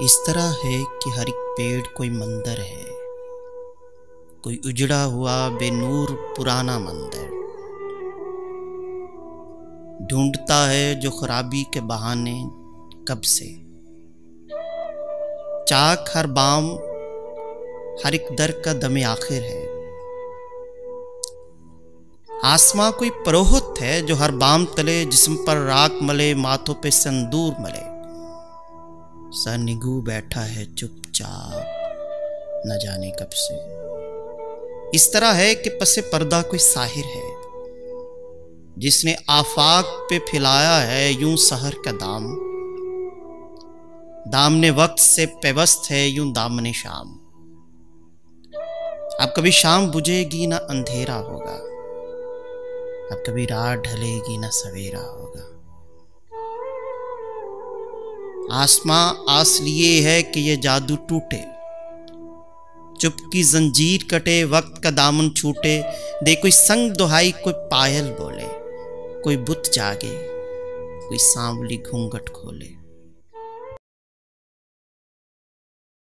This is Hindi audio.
इस तरह है कि हर एक पेड़ कोई मंदिर है, कोई उजड़ा हुआ बेनूर पुराना मंदिर ढूंढता है जो खराबी के बहाने कब से। चाक हर बाम हर एक दर का दमे आखिर है। आसमां कोई परोहित है जो हर बाम तले जिस्म पर राख मले, माथों पे संदूर मले। सर निगू बैठा है चुपचाप न जाने कब से। इस तरह है कि पसे पर्दा कोई साहिर है जिसने आफाक पे फैलाया है यूं सहर का दाम। दामने वक्त से पेवस्त है यूं दामने शाम। अब कभी शाम बुझेगी ना अंधेरा होगा, अब कभी रात ढलेगी ना सवेरा होगा। आसमां आस लिए है कि ये जादू टूटे, चुप की जंजीर कटे, वक्त का दामन छूटे। दे कोई संग दुहाई, कोई पायल बोले, कोई बुत जागे, कोई सांवली घूंघट खोले।